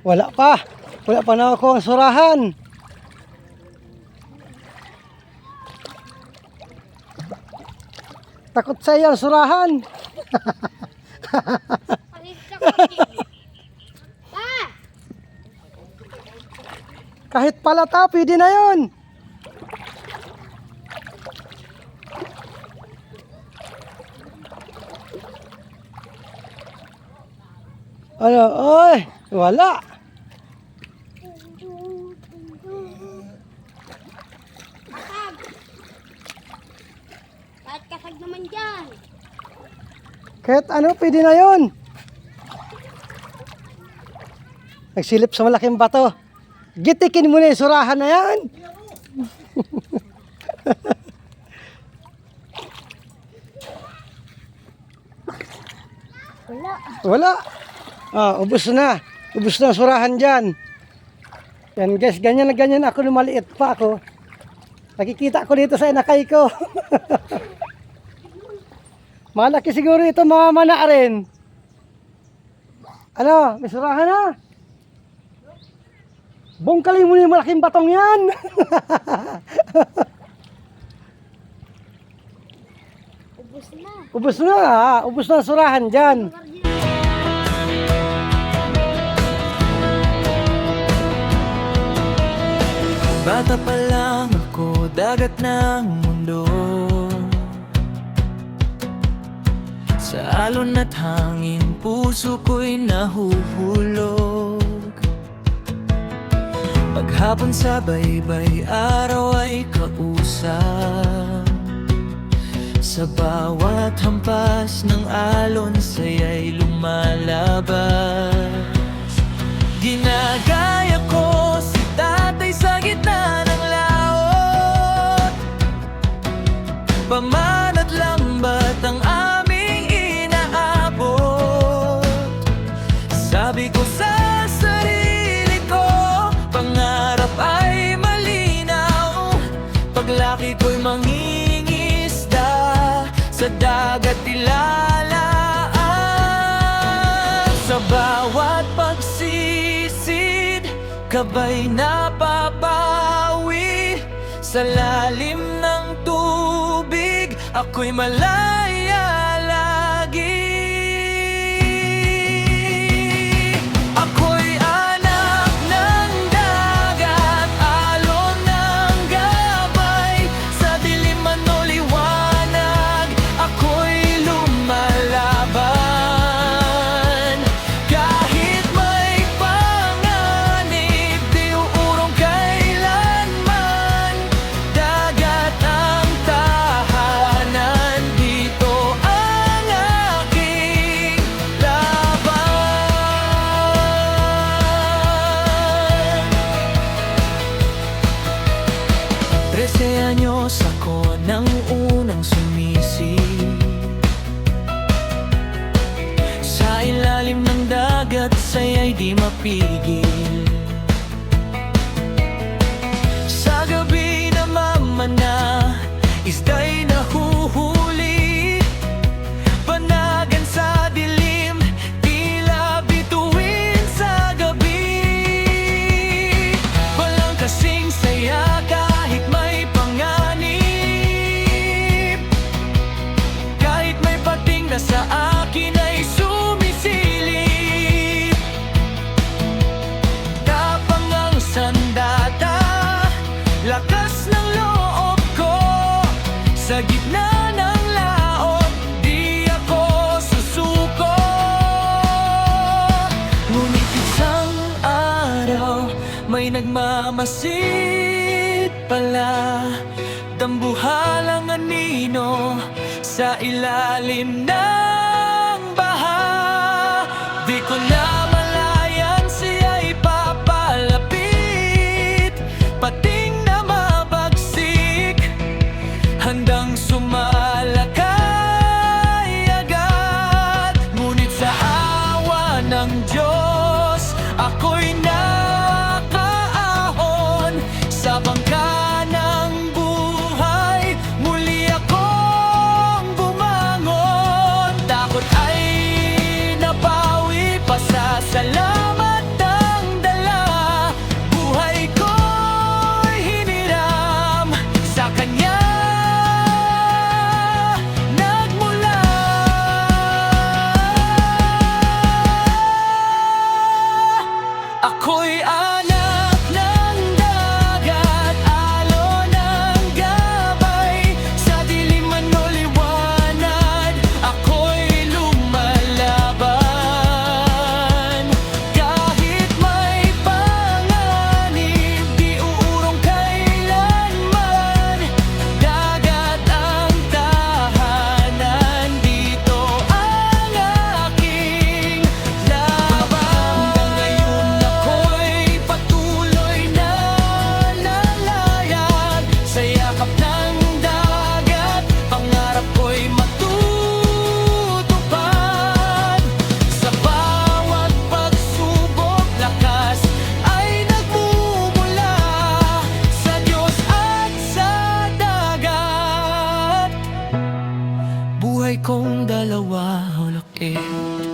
Wala pa. Wala pa na ako ang surahan. Takot sa iyo ang surahan. Kahit palata, pwede na yun. Ano? Oy, wala. Kahit kasag naman dyan. Kahit ano, pwede na yun. Nagsilip sa malaking bato. Gitikin mo na yung surahan na yan. Wala. Wala. Ubos na. Ubos na ang surahan dyan. Yan guys, ganyan na ganyan ako nung maliit pa ako. Nakikita ko dito sa inakay ko. Malaki siguro ito, mamamana rin. Ano, may surahan na. Bongkalin mo na yung malaking batong yan. Ubus na. Ubos na, ubos na ang surahan dyan. Bata pa lang ako, dagat ng mundo. Sa alon at hangin, puso ko'y nahuhulog. Paghapon sa baybay, araw ay kausap. Sa bawat hampas ng alon, saya'y lumalabas. Ginagaya ko si tatay sa gitna ng laot. Paman at lambat ang aming inaabot. Sabi ko sa sarili ko, pangarap ay malinaw. Paglaki ko'y mangingisda, sa dagat ilalaan. Sa bawat pagsisid, kabay napapawi. Sa lalim ng tubig, ako'y malaya lagi. Ako'y anak ng dagat, alon ng gabay. Sa dilim man o liwanag, ako'y lumalaban. Kahit may panganib, di uurong kailanman. Dagat ang tahanan, dito ang aking laban. 13 anyos ako nang unang sumisip. Sa ilalim ng dagat, saya'y di mapigil. Sa gabi na mamana, isda'y nahuhuli. Panagan sa dilim, tila bituin sa gabi. Walang kasing saya kahit may panganib. Kahit may pating na sa akin ay sumisilip. Tapang ang sandata, lakas ng loob ko. Sa gitna ng laot, di ako susuko. Ngunit isang araw, may nagmamasid pala. Dambuhalang anino sa ilalim ng baha. Di ko na malayan siya'y papalapit. Pating na mabagsik, handang sumalakay agad. Ngunit sa awa ng Diyos, ako'y nakaahon sa bangka ng buhay. Muli akong bumangon. Takot ay nabawi, pasasalamat ng sakit